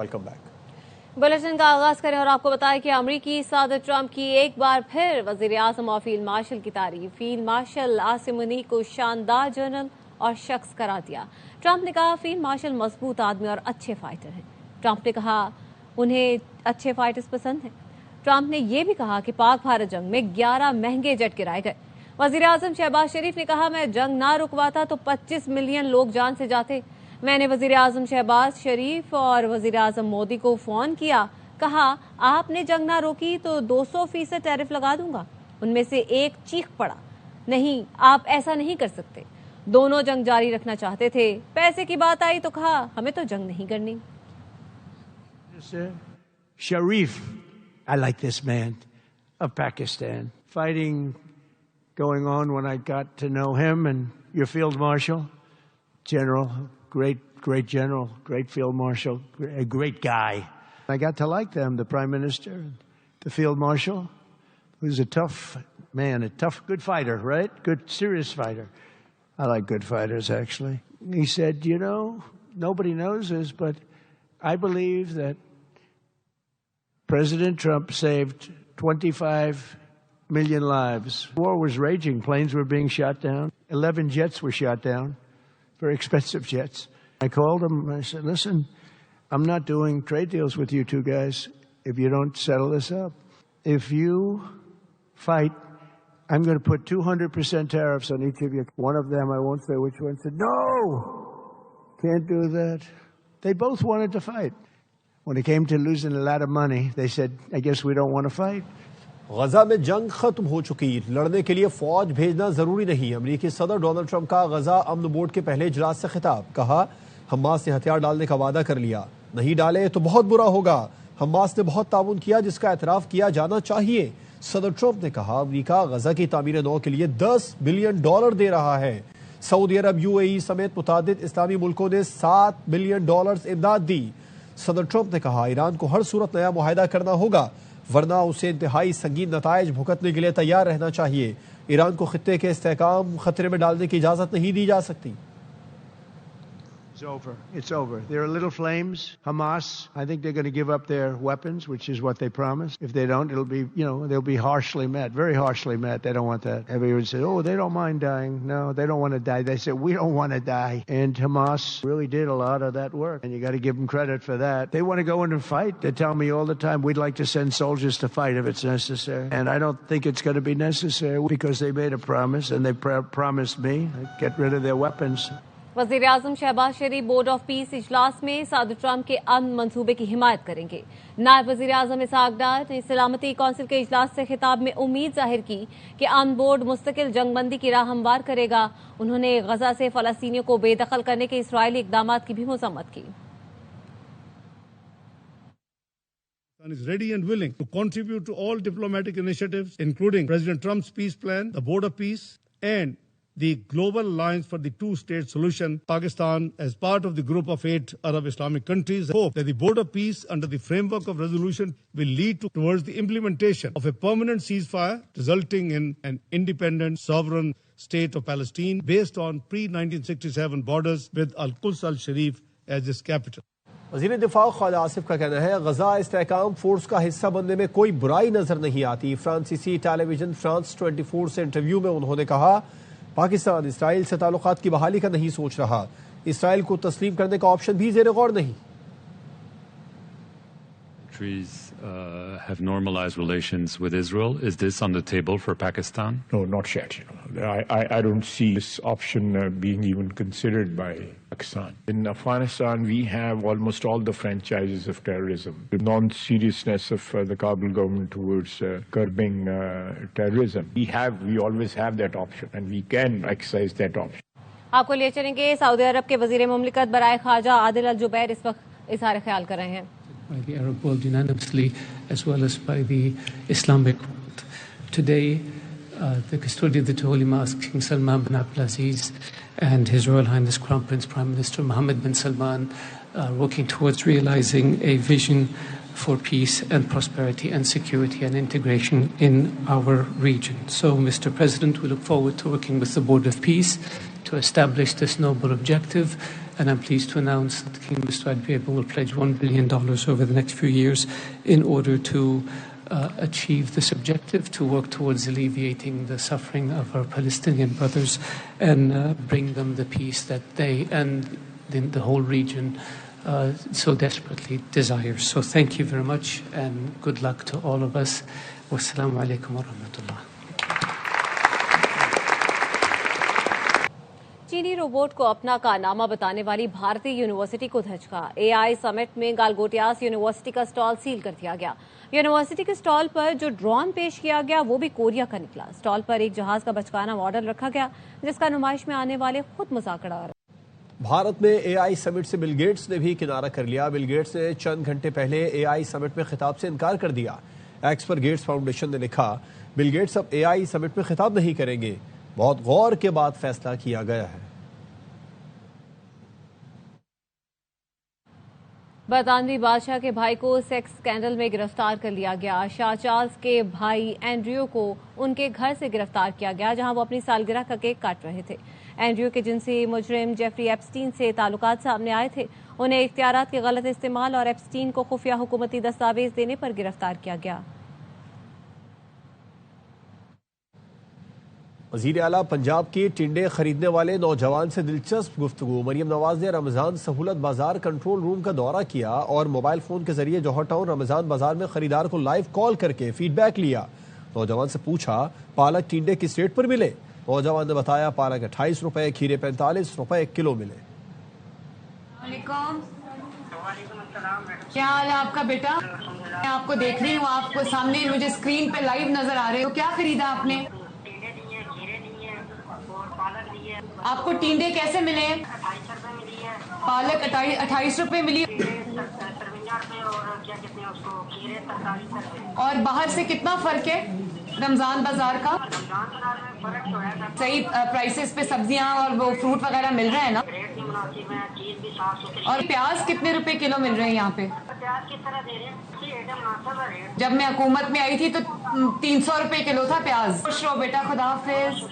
Welcome back. Bulletin का आगाज करें और आपको बताएं कि अमरीकी सदर ट्रंप की एक बार फिर वजीर आजम और फील्ड मार्शल की तारीफ। फील्ड मार्शल आसिम मुनीर को शानदार जनरल और शख्स करार दिया। ट्रंप ने कहा फील्ड मार्शल मजबूत आदमी और अच्छे फाइटर हैं। ट्रंप ने कहा उन्हें अच्छे फाइटर्स पसंद हैं। ट्रंप ने यह भी कहा कि पाक भारत जंग में 11 महंगे जेट गिराए गए। वजीर आजम शहबाज शरीफ ने कहा मैं जंग ना रुकवाता तो 25 मिलियन लोग जान से जाते। मैंने वजीर आजम शहबाज शरीफ और वजीर आजम मोदी को फोन किया, कहा आपने जंग ना रोकी तो 200% टैरिफ लगा दूंगा। उनमें से एक चीख पड़ा, नहीं आप ऐसा नहीं कर सकते। दोनों जंग जारी रखना चाहते थे, पैसे की बात आई तो कहा हमें तो जंग नहीं करनी। Sharif, I like this man of Pakistan. Fighting going on when I got to know him, and your field marshal, general, great general, great field marshal, a great guy. I got to like them, the prime minister, the field marshal, who's a tough man, a tough, good fighter, right? Good, serious fighter. I like good fighters, actually. He said, you know, nobody knows this, but I believe that President Trump saved 25 million lives. War was raging. Planes were being shot down. 11 jets were shot down, very expensive jets. I called him. I said, listen, I'm not doing trade deals with you two guys if you don't settle this up. If you fight, I'm going to put 200% tariffs on each of you. One of them, I won't say which one, said, no, can't do that. They both wanted to fight. When it came to losing a lot of money, they said, I guess we don't want to fight. Gaza میں جنگ ختم ہو چکی، لڑنے کے لیے فوج بھیجنا ضروری نہیں۔ امریکی صدر ڈونلڈ ٹرمپ کا غزہ امن بورڈ کے پہلے اجلاس سے خطاب، کہا حماس نے ہتھیار ڈالنے کا وعدہ کر لیا، نہیں ڈالے تو بہت برا ہوگا۔ حماس نے بہت تعاون کیا جس کا اعتراف کیا جانا چاہیے۔ صدر ٹرمپ نے کہا امریکہ غزہ کی تعمیر نو کے لیے $10 بلین دے رہا ہے۔ سعودی عرب، UAE سمیت متعدد اسلامی ملکوں نے $7 بلین امداد دی۔ صدر ٹرمپ نے کہا ایران کو ہر صورت نیا معاہدہ کرنا ہوگا ورنہ اسے انتہائی سنگین نتائج بھگتنے کے لیے تیار رہنا چاہیے۔ ایران کو خطے کے استحکام خطرے میں ڈالنے کی اجازت نہیں دی جا سکتی۔ It's over. It's over. There are little flames. Hamas, I think they're going to give up their weapons, which is what they promised. If they don't, it'll be, they'll be harshly met, very harshly met. They don't want that. Everyone said, oh, they don't mind dying. No, they don't want to die. They said, we don't want to die. And Hamas really did a lot of that work. And you got to give them credit for that. They want to go in and fight. They tell me all the time, we'd like to send soldiers to fight if it's necessary. And I don't think it's going to be necessary because they made a promise and they promised me, get rid of their weapons. وزیر اعظم شہباز شریف board of peace اجلاس میں صدر Trump کے امن منصوبے کی حمایت کریں گے۔ نائب وزیر اعظم اسحاق ڈار نے سلامتی کونسل کے اجلاس سے خطاب میں امید ظاہر کی کہ امن بورڈ مستقل جنگ بندی کی راہ ہموار کرے گا۔ انہوں نے غزہ سے فلسطینیوں کو بے دخل کرنے کے اسرائیلی اقدامات کی بھی مذمت کی۔ is ready and willing to contribute to all diplomatic initiatives, including President Trump's peace plan, the Board of Peace, and the Global Alliance for the Two-State Solution. Pakistan, as part of the group of 8 Arab Islamic countries, hope that the Board of Peace under the framework of resolution will lead towards the implementation of a permanent ceasefire resulting in an independent, sovereign state of Palestine based on pre-1967 borders with Al-Quds al-Sharif as its capital. وزیر دفاع خالد آصف کا کہنا ہے غزہ استحکام force کا حصہ بننے میں کوئی برائی نظر نہیں آتی۔ فرانسیسی ٹیلی ویژن فرانس 24 سے انٹرویو میں انہوں نے کہا پاکستان اسرائیل سے تعلقات کی بحالی کا نہیں سوچ رہا، اسرائیل کو تسلیم کرنے کا آپشن بھی زیر غور نہیں۔ Have normalized relations with Israel. Is this on the table for Pakistan? No, not yet. I don't see this option being even considered by Pakistan. In Afghanistan, we have almost all the franchises of terrorism. The non-seriousness of the Kabul government towards curbing terrorism. We always have that option, and we can exercise that option. آپ کو لیے چلیں گے سعودی عرب کے وزیر مملکت برائے خارجہ عادل الجبیر اس وقت اظہار خیال کر رہے ہیں۔ By the Arab world unanimously, as well as by the Islamic world. Today, the custodian of the Holy Mosque, King Salman bin Abdulaziz, and His Royal Highness Crown Prince Prime Minister Mohammed bin Salman are working towards realizing a vision for peace and prosperity and security and integration in our region. So, Mr. President, we look forward to working with the Board of Peace to establish this noble objective and I'm pleased to announce that the Kingdom of Saudi Arabia will pledge $1 billion over the next few years in order to achieve this objective, to work towards alleviating the suffering of our Palestinian brothers and bring them the peace that they and the whole region so desperately desires. So thank you very much and good luck to all of us. Wassalamu alaikum wa rahmatullah. चीनी robot को अपना कारनामा बताने वाली भारतीय university को धचका। AI summit में गालगोटियास university का स्टॉल सील कर दिया गया। यूनिवर्सिटी के स्टॉल पर जो ड्रोन पेश किया गया वो भी कोरिया का निकला। स्टॉल पर एक जहाज का बचकाना मॉडल रखा गया जिसका नुमाइश में आने वाले खुद मजाक उड़ा रहे। भारत में एआई समिट से बिल गेट्स ने भी किनारा कर लिया। बिल गेट्स ने चंद घंटे पहले एआई समिट में खिताब से इनकार कर दिया। एक्स पर गेट्स फाउंडेशन ने लिखा, बिल गेट्स अब एआई समिट में खिताब नहीं करेंगे, बहुत गौर के बाद फैसला किया गया है। बरतानवी बादशाह के भाई को सेक्स स्कैंडल में गिरफ्तार कर लिया गया। शाह चार्ल्स के भाई एंड्रयू को उनके घर से गिरफ्तार किया गया जहां वो अपनी सालगिरह का केक काट रहे थे। एंड्रयू के जिनसी मुजरिम जेफरी एप्स्टीन से ताल्लुकात सामने आए थे। उन्हें इख्तियारात के गलत इस्तेमाल और एप्स्टीन को खुफिया हुकूमती दस्तावेज देने पर गिरफ्तार किया गया। वज़ीर आला पंजाब के टिंडे खरीदने वाले नौजवान से दिलचस्प गुफ्तगू। मरियम नवाज ने रमजान सहूलत बाजार कंट्रोल रूम का दौरा किया और मोबाइल फोन के जरिए जौहर टाउन रमजान बाजार में खरीदार को लाइव कॉल करके फीडबैक लिया। नौजवान से पूछा पालक टिंडे किस रेट पर मिले। नौजवान ने बताया पालक 28 रुपए, खीरे 45 रुपए किलो मिले। क्या हाल है आपका बेटा? मैं आपको देख रही हूँ, आपको सामने मुझे स्क्रीन पे लाइव नजर आ रहे हो। क्या खरीदा आपने? आपको टिंडे कैसे मिले? पालक 28 रुपए मिली। और बाहर से कितना फर्क है रमजान बाजार का? सही प्राइसेस पे सब्जियां और वो फ्रूट वगैरह मिल रहे हैं ना? और प्याज कितने रुपए किलो मिल रहे हैं यहाँ पे? जब मैं हुकूमत में आई थी तो 300 रुपए किलो था प्याज। खुश रहो बेटा, खुदा हाफिज।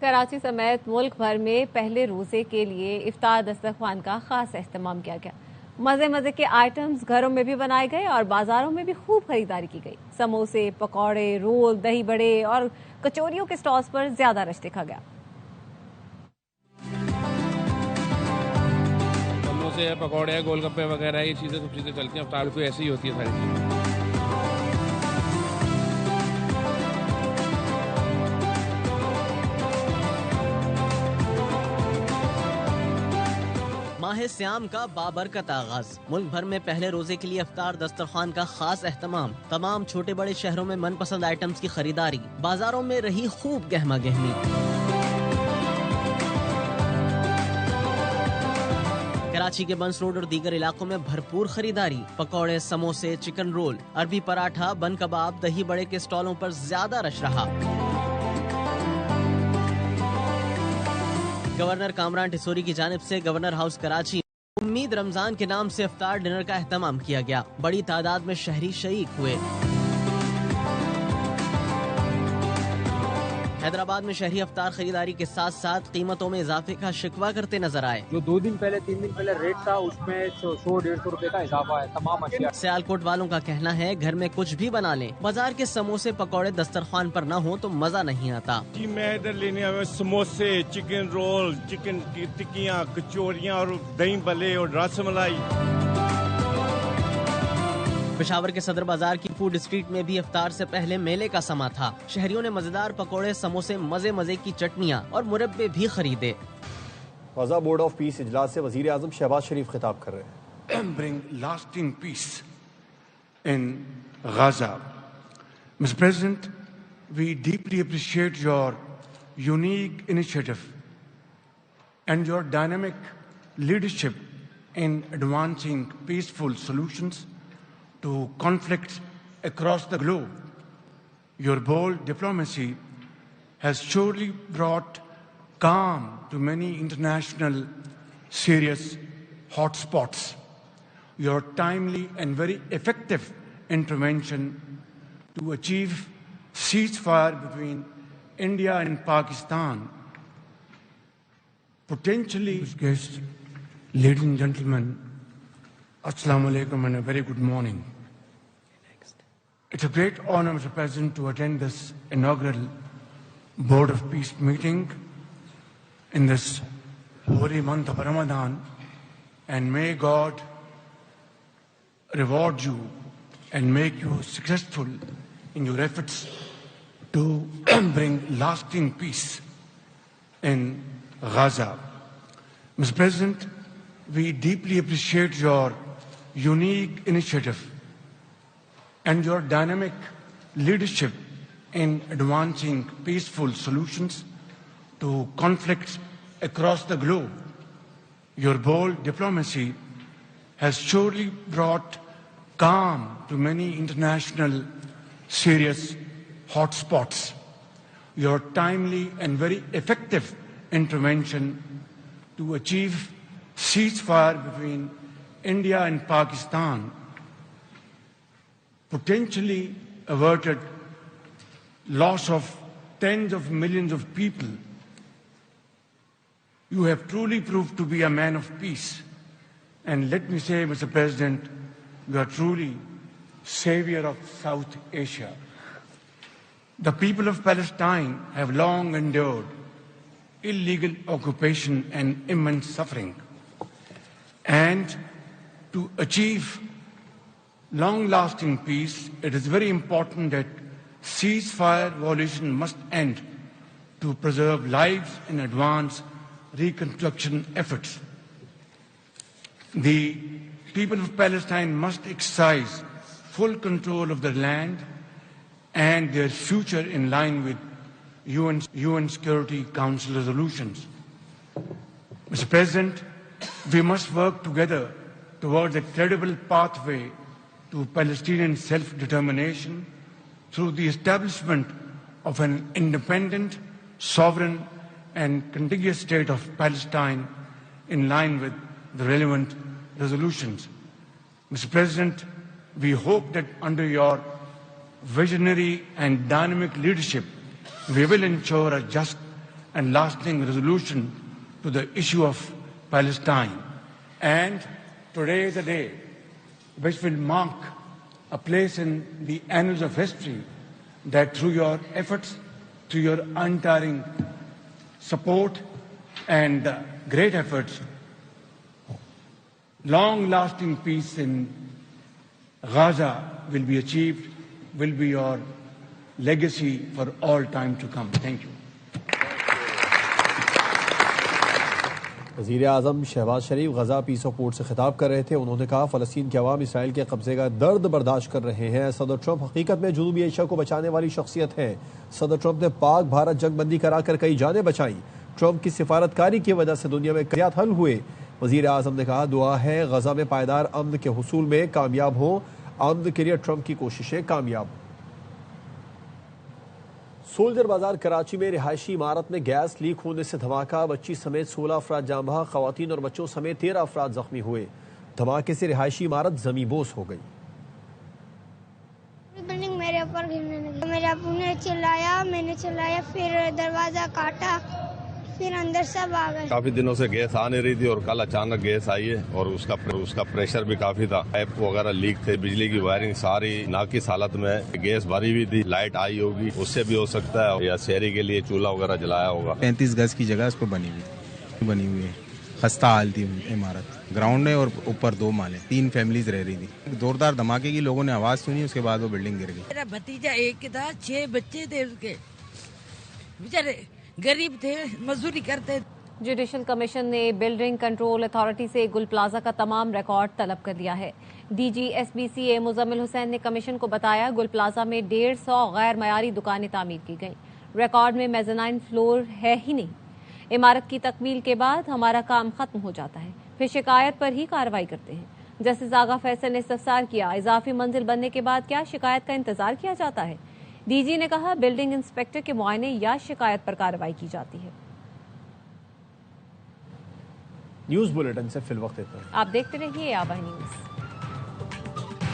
कराची समेत मुल्क भर में पहले रोजे के लिए इफ्तार दस्तरखान का खास एहतमाम किया गया। मजे मजे के आइटम्स घरों में भी बनाए गए और बाजारों में भी खूब खरीदारी की गई। समोसे, पकौड़े, रोल, दही बड़े और कचौरियों के स्टॉल्स पर ज्यादा रश देखा गया। समोसे, पकौड़े, गोलगप्पे वगैरह ये चीजें सब चीजें चलती हैं। इफ्तार तो ऐसी ही होती है सारी चीजें। माह सियाम का बाबरकत आगाज। मुल्क भर में पहले रोजे के लिए इफ्तार दस्तरखान का खास एहतमाम। तमाम छोटे बड़े शहरों में मनपसंद आइटम्स की खरीदारी। बाजारों में रही खूब गहमा गहमी। कराची के बंस रोड और दीगर इलाकों में भरपूर खरीदारी। पकौड़े, समोसे, चिकन रोल, अरबी पराठा, बन कबाब, दही बड़े के स्टॉलों पर ज्यादा रश रहा। गवर्नर कामरान टिसोरी की जानिब से गवर्नर हाउस कराची उम्मीद रमजान के नाम से इफ्तार डिनर का एहतमाम किया गया। बड़ी तादाद में शहरी शरीक हुए। हैदराबाद में शहरी अफ्तार खरीदारी के साथ साथ कीमतों में इजाफे का शिकवा करते नजर आए। जो 2 दिन पहले 3 दिन पहले रेट था उसमें 100-150 रुपए का इजाफा है तमाम अशिया। सियालकोट वालों का कहना है घर में कुछ भी बना लें, बाजार के समोसे पकौड़े दस्तरखान पर न हो तो मजा नहीं आता। जी मैं इधर लेने आया समोसे, चिकन रोल, चिकन टिक्कियाँ, कचौरियाँ और दही भल्ले और रसमलाई। पेशावर के सदर बाजार की फूड स्ट्रीट में भी इफ्तार से पहले मेले का समा था। शहरियों ने मजेदार पकौड़े, समोसे, मजे मजे की चटनियाँ और मुरब्बे भी खरीदे। गजा बोर्ड ऑफ पीस इजलास से वजीर आजम शहबाज शरीफ खिताब कर रहे हैं। Bring lasting peace in Gaza. Mr. President, we deeply appreciate your unique initiative and your dynamic leadership in advancing peaceful solutions to conflicts across the globe. Your bold diplomacy has surely brought calm to many international serious hotspots. Your timely and very effective intervention to achieve ceasefire between India and Pakistan potentially guests, ladies and gentlemen, Assalamu alaikum and a very good morning. It's a great honor, Mr. President, to attend this inaugural Board of Peace meeting in this holy month of Ramadan, and may God reward you and make you successful in your efforts to bring lasting peace in Gaza. Mr. President, we deeply appreciate your unique initiative and your dynamic leadership in advancing peaceful solutions to conflicts across the globe. Your bold diplomacy has surely brought calm to many international serious hotspots. Your timely and very effective intervention to achieve ceasefire between India and Pakistan potentially averted loss of tens of millions of people. You have truly proved to be a man of peace. And let me say, Mr. President, you are truly savior of South Asia. The people of Palestine have long endured illegal occupation and immense suffering. And to achieve long-lasting peace, it is very important that ceasefire violation must end to preserve lives and advance reconstruction efforts. The people of Palestine must exercise full control of their land and their future in line with UN Security Council resolutions. Mr. President, we must work together towards a credible pathway to Palestinian self-determination through the establishment of an independent, sovereign, and contiguous state of Palestine in line with the relevant resolutions. Mr. President, we hope that under your visionary and dynamic leadership, we will ensure a just and lasting resolution to the issue of Palestine. And today is a day which will mark a place in the annals of history that through your efforts, through your untiring support and great efforts, long-lasting peace in Gaza will be achieved, will be your legacy for all time to come. Thank you. وزیر اعظم شہباز شریف غزہ پیس accord سے خطاب کر رہے تھے. انہوں نے کہا فلسطین کے عوام اسرائیل کے قبضے کا درد برداشت کر رہے ہیں. صدر ٹرمپ حقیقت میں جنوبی ایشیا کو بچانے والی شخصیت ہیں. صدر ٹرمپ نے پاک بھارت جنگ بندی کرا کر کئی جانیں بچائیں. ٹرمپ کی سفارتکاری کی وجہ سے دنیا میں قیات حل ہوئے. وزیر اعظم نے کہا دعا ہے غزہ میں پائیدار امن کے حصول میں کامیاب ہوں. امن کے لیے ٹرمپ کی کوششیں کامیاب. سولجر بازار کراچی میں رہائشی عمارت میں گیس لیک ہونے سے دھماکہ. بچی سمیت 16 افراد جاں بحق, خواتین اور بچوں سمیت 13 افراد زخمی ہوئے. دھماکے سے رہائشی عمارت زمیں بوس ہو گئی. بلڈنگ میرے اوپر گرنے لگی. میرے ابو نے چلایا, میں نے چلایا, پھر دروازہ کاٹا, پھر اندر سب آ گئے. کافی دنوں سے گیس آ نہیں رہی تھی اور کل اچانک گیس آئی ہے اور اس کا پریشر بھی کافی تھا. پائپ وغیرہ لیک تھے, بجلی کی وائرنگ ساری ناقص حالت میں. گیس بھری ہوئی تھی, لائٹ آئی ہوگی, اس سے بھی ہو سکتا ہے, یا شہری کے لیے چولہا وغیرہ جلایا ہوگا. 35 گز کی جگہ اس پہ بنی ہوئی ہے. خستہ حال تھی عمارت. گراؤنڈ ہے اور اوپر 2 مالے, 3 فیملیز رہ رہی تھی. زوردار دھماکے کی لوگوں نے آواز سنی, اس کے بعد وہ بلڈنگ گر گئی. میرا بھتیجا ایک تھا, 6 بچے تھے اس کے, بیچارے غریب تھے, مزدوری کرتے. جوڈیشل کمیشن نے بلڈنگ کنٹرول اتھارٹی سے گل پلازا کا تمام ریکارڈ طلب کر لیا ہے. D G S B C A Muzammil Hussain نے کمیشن کو بتایا گل پلازا میں 150 غیر معیاری دکانیں تعمیر کی گئیں. ریکارڈ میں میزنائن فلور ہے ہی نہیں. عمارت کی تکمیل کے بعد ہمارا کام ختم ہو جاتا ہے, پھر شکایت پر ہی کارروائی کرتے ہیں. جسٹس آغا فیصل نے استفسار کیا, اضافی منزل بننے کے بعد کیا شکایت کا انتظار کیا جاتا ہے؟ ڈی جی نے کہا بلڈنگ انسپیکٹر کے معائنے یا شکایت پر کارروائی کی جاتی ہے. نیوز بلیٹن سے فی الوقت اتنا. آپ دیکھتے رہیے آبا نیوز.